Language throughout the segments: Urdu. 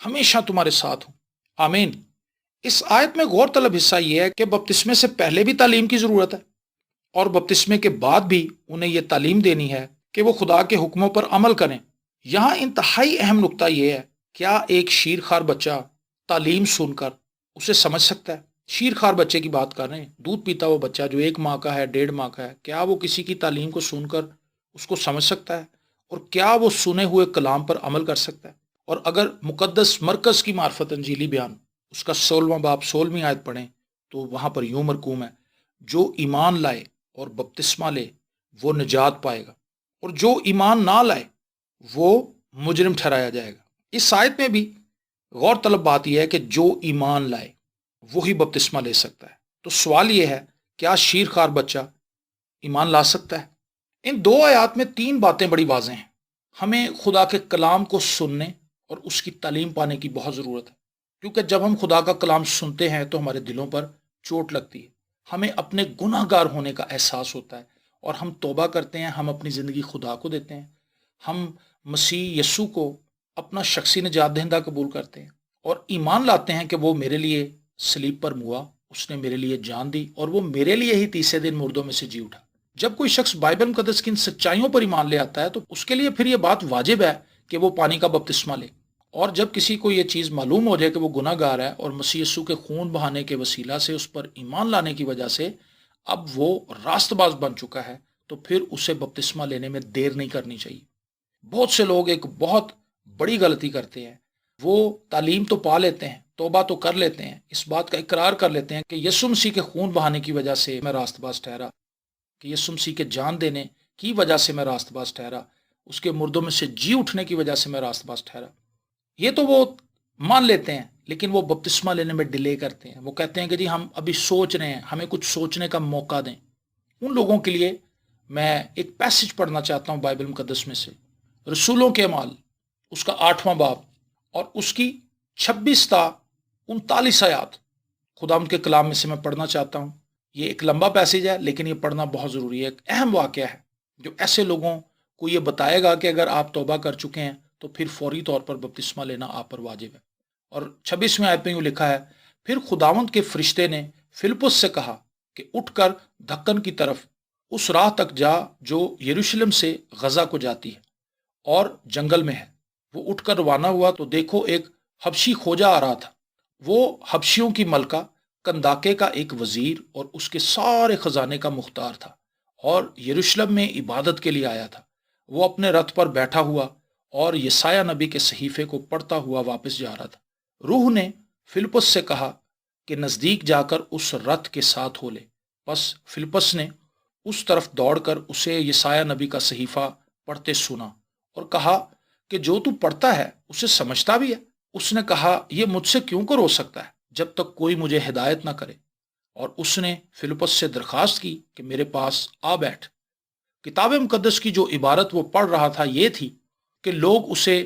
ہمیشہ تمہارے ساتھ ہوں، آمین۔ اس آیت میں غور طلب حصہ یہ ہے کہ بپتسمے سے پہلے بھی تعلیم کی ضرورت ہے اور بپتسمے کے بعد بھی انہیں یہ تعلیم دینی ہے کہ وہ خدا کے حکموں پر عمل کریں۔ یہاں انتہائی اہم نقطہ یہ ہے، کیا ایک شیر خوار بچہ تعلیم سن کر اسے سمجھ سکتا ہے؟ شیر خوار بچے کی بات کر رہے ہیں، دودھ پیتا وہ بچہ جو 1 ماہ کا ہے، 1.5 ماہ کا ہے، کیا وہ کسی کی تعلیم کو سن کر اس کو سمجھ سکتا ہے؟ اور کیا وہ سنے ہوئے کلام پر عمل کر سکتا ہے؟ اور اگر مقدس مرکز کی معرفت انجیلی بیان اس کا 16واں باب 16ویں آیت پڑھیں تو وہاں پر یوں مرقوم ہے، جو ایمان لائے اور بپتسمہ لے وہ نجات پائے گا، اور جو ایمان نہ لائے وہ مجرم ٹھہرایا جائے گا۔ اس آیت میں بھی غور طلب بات یہ ہے کہ جو ایمان لائے وہی بپتسمہ لے سکتا ہے۔ تو سوال یہ ہے، کیا شیر خوار بچہ ایمان لا سکتا ہے؟ ان 2 آیات میں 3 باتیں بڑی واضح ہیں۔ ہمیں خدا کے کلام کو سننے اور اس کی تعلیم پانے کی بہت ضرورت ہے، کیونکہ جب ہم خدا کا کلام سنتے ہیں تو ہمارے دلوں پر چوٹ لگتی ہے، ہمیں اپنے گناہ گار ہونے کا احساس ہوتا ہے اور ہم توبہ کرتے ہیں، ہم اپنی زندگی خدا کو دیتے ہیں، ہم مسیح یسوع کو اپنا شخصی نجات دہندہ قبول کرتے ہیں اور ایمان لاتے ہیں کہ وہ میرے لیے صلیب پر ہوا، اس نے میرے لیے جان دی اور وہ میرے لیے ہی تیسرے دن مردوں میں سے جی اٹھا۔ جب کوئی شخص بائبل مقدس کی ان سچائیوں پر ایمان لے آتا ہے تو اس کے لیے پھر یہ بات واجب ہے کہ وہ پانی کا بپتسمہ لے، اور جب کسی کو یہ چیز معلوم ہو جائے کہ وہ گناہ گار ہے اور مسیح یسوع کے خون بہانے کے وسیلہ سے اس پر ایمان لانے کی وجہ سے اب وہ راست باز بن چکا ہے، تو پھر اسے بپتسمہ لینے میں دیر نہیں کرنی چاہیے۔ بہت سے لوگ ایک بہت بڑی غلطی کرتے ہیں، وہ تعلیم تو پا لیتے ہیں، توبہ تو کر لیتے ہیں، اس بات کا اقرار کر لیتے ہیں کہ یسوع مسیح کے خون بہانے کی وجہ سے میں راست باز ٹھہرا، کہ یسوع مسیح کے جان دینے کی وجہ سے میں راست باز ٹھہرا، اس کے مردوں میں سے جی اٹھنے کی وجہ سے میں راست باز ٹھہرا۔ یہ تو وہ مان لیتے ہیں، لیکن وہ بپتسمہ لینے میں ڈیلے کرتے ہیں۔ وہ کہتے ہیں کہ جی ہم ابھی سوچ رہے ہیں، ہمیں کچھ سوچنے کا موقع دیں۔ ان لوگوں کے لیے میں ایک پیسج پڑھنا چاہتا ہوں بائبل مقدس میں سے، رسولوں کے اعمال اس کا 8واں باب اور اس کی 26 تا 39 آیات خدا ان کے کلام میں سے میں پڑھنا چاہتا ہوں۔ یہ ایک لمبا پیسج ہے لیکن یہ پڑھنا بہت ضروری ہے، ایک اہم واقعہ ہے جو ایسے لوگوں کو یہ بتائے گا کہ اگر آپ توبہ کر چکے ہیں تو پھر فوری طور پر بپتسمہ لینا آپ پر واجب ہے۔ اور 26ویں آیت میں یوں لکھا ہے، پھر خداوند کے فرشتے نے فلپس سے کہا کہ اٹھ کر دکن کی طرف اس راہ تک جا جو یروشلم سے غزہ کو جاتی ہے اور جنگل میں ہے۔ وہ اٹھ کر روانہ ہوا تو دیکھو ایک حبشی کھوجا آ رہا تھا، وہ حبشیوں کی ملکہ کنداکے کا ایک وزیر اور اس کے سارے خزانے کا مختار تھا، اور یروشلم میں عبادت کے لیے آیا تھا۔ وہ اپنے رتھ پر بیٹھا ہوا اور یسایہ نبی کے صحیفے کو پڑھتا ہوا واپس جا رہا تھا۔ روح نے فلپس سے کہا کہ نزدیک جا کر اس رتھ کے ساتھ ہو لے۔ پس فلپس نے اس طرف دوڑ کر اسے یسایہ نبی کا صحیفہ پڑھتے سنا اور کہا کہ جو تو پڑھتا ہے اسے سمجھتا بھی ہے؟ اس نے کہا، یہ مجھ سے کیوں کر ہو سکتا ہے جب تک کوئی مجھے ہدایت نہ کرے؟ اور اس نے فلپس سے درخواست کی کہ میرے پاس آ بیٹھ۔ کتاب مقدس کی جو عبارت وہ پڑھ رہا تھا یہ تھی کہ لوگ اسے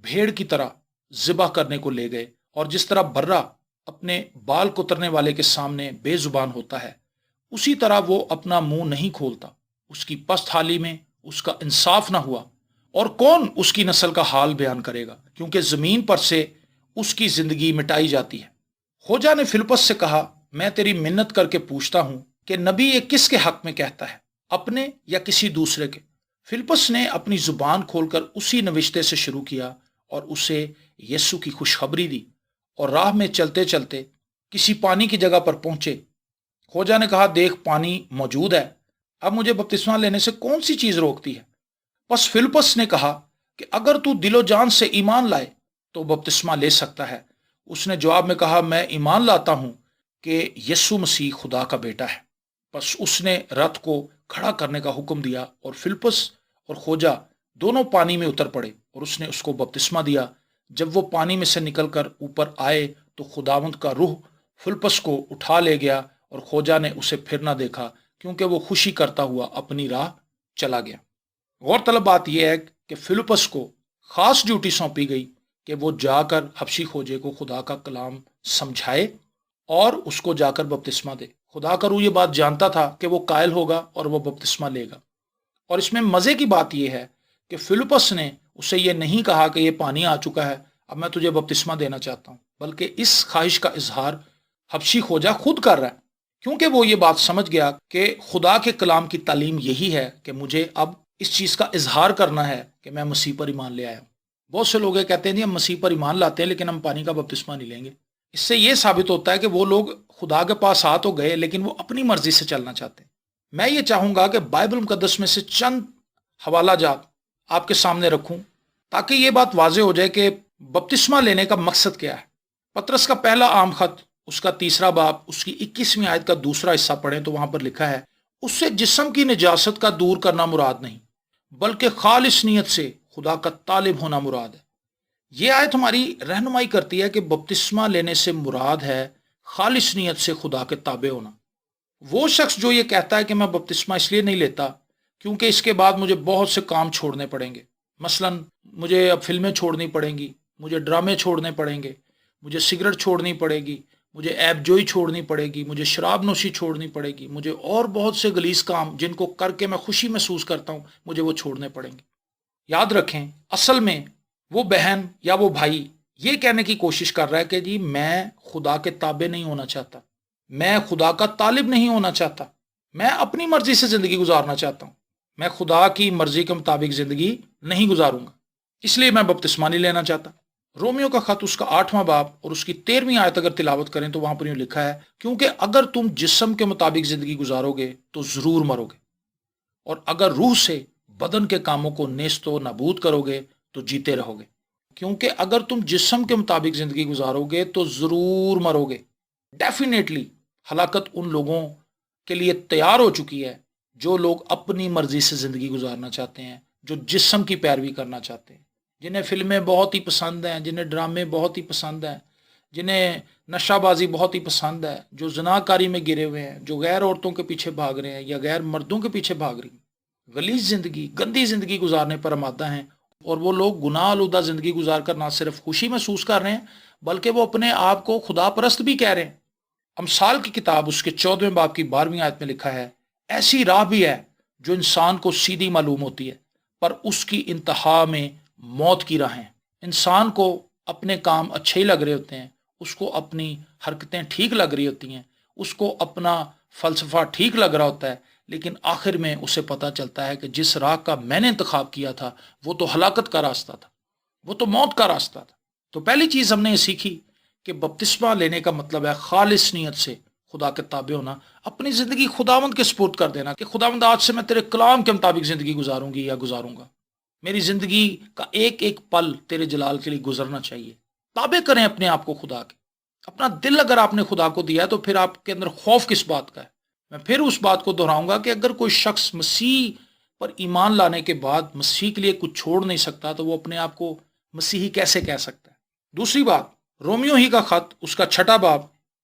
بھیڑ کی طرح ذبح کرنے کو لے گئے، اور جس طرح برہ اپنے بال کترنے والے کے سامنے بے زبان ہوتا ہے، اسی طرح وہ اپنا منہ نہیں کھولتا۔ اس کی پست حالی میں اس کا انصاف نہ ہوا، اور کون اس کی نسل کا حال بیان کرے گا، کیونکہ زمین پر سے اس کی زندگی مٹائی جاتی ہے۔ خوجا نے فلپس سے کہا، میں تیری منت کر کے پوچھتا ہوں کہ نبی یہ کس کے حق میں کہتا ہے، اپنے یا کسی دوسرے کے؟ فلپس نے اپنی زبان کھول کر اسی نوشتے سے شروع کیا اور اسے یسوع کی خوشخبری دی، اور راہ میں چلتے چلتے کسی پانی کی جگہ پر پہنچے۔ خوجا نے کہا، دیکھ پانی موجود ہے، اب مجھے بپتسمہ لینے سے کون سی چیز روکتی ہے؟ پس فلپس نے کہا کہ اگر تو دل و جان سے ایمان لائے تو بپتسمہ لے سکتا ہے۔ اس نے جواب میں کہا، میں ایمان لاتا ہوں کہ یسوع مسیح خدا کا بیٹا ہے۔ پس اس نے رتھ کو کھڑا کرنے کا حکم دیا اور فلپس اور خوجا دونوں پانی میں اتر پڑے، اور اس نے اس کو بپتسمہ دیا۔ جب وہ پانی میں سے نکل کر اوپر آئے تو خداوند کا روح فلپس کو اٹھا لے گیا، اور خوجا نے اسے پھر نہ دیکھا، کیونکہ وہ خوشی کرتا ہوا اپنی راہ چلا گیا۔ غور طلب بات یہ ہے کہ فلپس کو خاص ڈیوٹی سونپی گئی کہ وہ جا کر حبشی کھوجے کو خدا کا کلام سمجھائے اور اس کو جا کر بپتسمہ دے۔ خدا کا روح یہ بات جانتا تھا کہ وہ قائل ہوگا اور وہ بپتسمہ لے گا۔ اور اس میں مزے کی بات یہ ہے کہ فلپس نے اسے یہ نہیں کہا کہ یہ پانی آ چکا ہے، اب میں تجھے بپتسمہ دینا چاہتا ہوں، بلکہ اس خواہش کا اظہار حبشی کھوجا خود کر رہا ہے، کیونکہ وہ یہ بات سمجھ گیا کہ خدا کے کلام کی تعلیم یہی ہے کہ مجھے اب اس چیز کا اظہار کرنا ہے کہ میں مسیح پر ایمان لے آیا ہوں۔ بہت سے لوگ یہ کہتے ہیں ہم مسیح پر ایمان لاتے ہیں لیکن ہم پانی کا بپتسمہ نہیں لیں گے۔ اس سے یہ ثابت ہوتا ہے کہ وہ لوگ خدا کے پاس آ تو گئے لیکن وہ اپنی مرضی سے چلنا چاہتے ہیں۔ میں یہ چاہوں گا کہ بائبل مقدس میں سے چند حوالہ جات آپ کے سامنے رکھوں تاکہ یہ بات واضح ہو جائے کہ بپتسمہ لینے کا مقصد کیا ہے۔ پطرس کا پہلا عام خط، اس کا 3 باب، اس کی 21ویں آیت کا دوسرا حصہ پڑھیں تو وہاں پر لکھا ہے، اس سے جسم کی نجاست کا دور کرنا مراد نہیں بلکہ خالص نیت سے خدا کا طالب ہونا مراد ہے۔ یہ آیت ہماری رہنمائی کرتی ہے کہ بپتسمہ لینے سے مراد ہے خالص نیت سے خدا کے تابع ہونا۔ وہ شخص جو یہ کہتا ہے کہ میں بپتسمہ اس لیے نہیں لیتا کیونکہ اس کے بعد مجھے بہت سے کام چھوڑنے پڑیں گے، مثلا مجھے اب فلمیں چھوڑنی پڑیں گی، مجھے ڈرامے چھوڑنے پڑیں گے، مجھے سگریٹ چھوڑنی پڑے گی، مجھے عیب جوئی چھوڑنی پڑے گی، مجھے شراب نوشی چھوڑنی پڑے گی، مجھے اور بہت سے غلیظ کام جن کو کر کے میں خوشی محسوس کرتا ہوں مجھے وہ چھوڑنے پڑیں گے۔ یاد رکھیں، اصل میں وہ بہن یا وہ بھائی یہ کہنے کی کوشش کر رہا ہے کہ جی میں خدا کے تابع نہیں ہونا چاہتا، میں خدا کا طالب نہیں ہونا چاہتا، میں اپنی مرضی سے زندگی گزارنا چاہتا ہوں، میں خدا کی مرضی کے مطابق زندگی نہیں گزاروں گا، اس لیے میں بپتسمہ نہیں لینا چاہتا۔ رومیو کا خط، اس کا 8واں باب اور اس کی 13ویں آیت اگر تلاوت کریں تو وہاں پر یوں لکھا ہے، کیونکہ اگر تم جسم کے مطابق زندگی گزارو گے تو ضرور مرو گے، اور اگر روح سے بدن کے کاموں کو نیست و نابود کرو گے تو جیتے رہو گے۔ کیونکہ اگر تم جسم کے مطابق زندگی گزارو گے تو ضرور مرو گے۔ ڈیفینیٹلی ہلاکت ان لوگوں کے لیے تیار ہو چکی ہے جو لوگ اپنی مرضی سے زندگی گزارنا چاہتے ہیں، جو جسم کی پیروی کرنا چاہتے ہیں، جنہیں فلمیں بہت ہی پسند ہیں، جنہیں ڈرامے بہت ہی پسند ہیں، جنہیں نشہ بازی بہت ہی پسند ہے، جو زناکاری میں گرے ہوئے ہیں، جو غیر عورتوں کے پیچھے بھاگ رہے ہیں یا غیر مردوں کے پیچھے بھاگ رہی ہیں، غلیظ زندگی، گندی زندگی گزارنے پر آمادہ ہیں، اور وہ لوگ گناہ آلودہ زندگی گزار کر نہ صرف خوشی محسوس کر رہے ہیں بلکہ وہ اپنے آپ کو خدا پرست بھی کہہ رہے ہیں۔ امثال کی کتاب، اس کے 14ویں باب کی 12ویں آیت میں لکھا ہے، ایسی راہ بھی ہے جو انسان کو سیدھی معلوم ہوتی ہے پر اس کی انتہا میں موت کی راہیں۔ انسان کو اپنے کام اچھے ہی لگ رہے ہوتے ہیں، اس کو اپنی حرکتیں ٹھیک لگ رہی ہوتی ہیں، اس کو اپنا فلسفہ ٹھیک لگ رہا ہوتا ہے، لیکن آخر میں اسے پتہ چلتا ہے کہ جس راہ کا میں نے انتخاب کیا تھا وہ تو ہلاکت کا راستہ تھا، وہ تو موت کا راستہ تھا۔ تو پہلی چیز ہم نے یہ سیکھی کہ بپتسمہ لینے کا مطلب ہے خالص نیت سے خدا کے تابع ہونا، اپنی زندگی خداوند کے سپرد کر دینا کہ خداوند آج سے میں تیرے کلام کے مطابق زندگی گزاروں گی یا گزاروں گا، میری زندگی کا ایک ایک پل تیرے جلال کے لیے گزرنا چاہیے۔ تابع کریں اپنے آپ کو خدا کے۔ اپنا دل اگر آپ نے خدا کو دیا ہے تو پھر آپ کے اندر خوف کس بات کا ہے؟ میں پھر اس بات کو دہراؤں گا کہ اگر کوئی شخص مسیح پر ایمان لانے کے بعد مسیح کے لیے کچھ چھوڑ نہیں سکتا تو وہ اپنے آپ کو مسیحی کیسے کہہ سکتا ہے؟ دوسری بات، رومیو ہی کا خط، اس کا 6 باب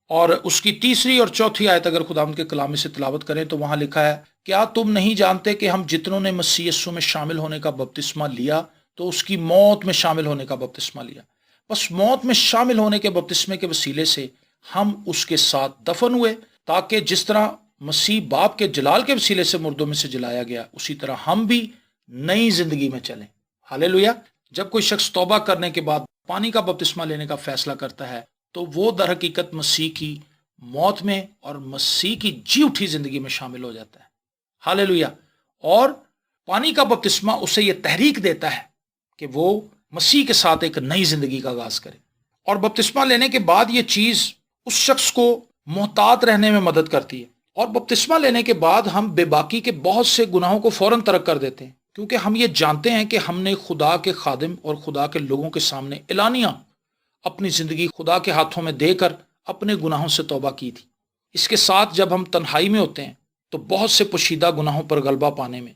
اور اس کی 3 اور 4 آیت اگر خداوند کے کلام سے تلاوت کریں تو وہاں لکھا ہے، کیا تم نہیں جانتے کہ ہم جتنوں نے مسیح یسوع میں شامل ہونے کا بپتسمہ لیا تو اس کی موت میں شامل ہونے کا بپتسمہ لیا؟ بس موت میں شامل ہونے کے بپتسمے کے وسیلے سے ہم اس کے ساتھ دفن ہوئے، تاکہ جس طرح مسیح باپ کے جلال کے وسیلے سے مردوں میں سے جلایا گیا اسی طرح ہم بھی نئی زندگی میں چلیں۔ ہالےلویا۔ جب کوئی شخص توبہ کرنے کے بعد پانی کا بپتسمہ لینے کا فیصلہ کرتا ہے تو وہ در حقیقت مسیح کی موت میں اور مسیح کی جی اٹھی زندگی میں شامل ہو جاتا ہے۔ ہالےلویا۔ اور پانی کا بپتسمہ اسے یہ تحریک دیتا ہے کہ وہ مسیح کے ساتھ ایک نئی زندگی کا آغاز کرے، اور بپتسمہ لینے کے بعد یہ چیز اس شخص کو محتاط رہنے میں مدد کرتی ہے، اور بپتسمہ لینے کے بعد ہم بے باکی کے بہت سے گناہوں کو فوراً ترک کر دیتے ہیں، کیونکہ ہم یہ جانتے ہیں کہ ہم نے خدا کے خادم اور خدا کے لوگوں کے سامنے اعلانیہ اپنی زندگی خدا کے ہاتھوں میں دے کر اپنے گناہوں سے توبہ کی تھی۔ اس کے ساتھ جب ہم تنہائی میں ہوتے ہیں تو بہت سے پوشیدہ گناہوں پر غلبہ پانے میں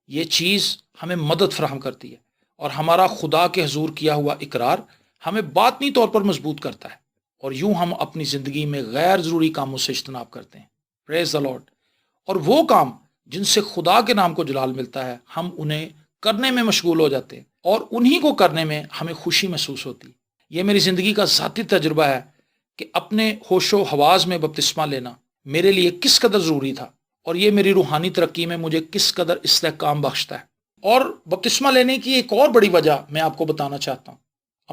یہ چیز ہمیں مدد فراہم کرتی ہے، اور ہمارا خدا کے حضور کیا ہوا اقرار ہمیں باطنی طور پر مضبوط کرتا ہے، اور یوں ہم اپنی زندگی میں غیر ضروری کاموں سے اجتناب کرتے ہیں۔ پریز دی لارڈ۔ اور وہ کام جن سے خدا کے نام کو جلال ملتا ہے ہم انہیں کرنے میں مشغول ہو جاتے ہیں، اور انہی کو کرنے میں ہمیں خوشی محسوس ہوتی ہے۔ یہ میری زندگی کا ذاتی تجربہ ہے کہ اپنے ہوش و حواس میں بپتسمہ لینا میرے لیے کس قدر ضروری تھا، اور یہ میری روحانی ترقی میں مجھے کس قدر استحکام بخشتا ہے۔ اور بپتسمہ لینے کی ایک اور بڑی وجہ میں آپ کو بتانا چاہتا ہوں۔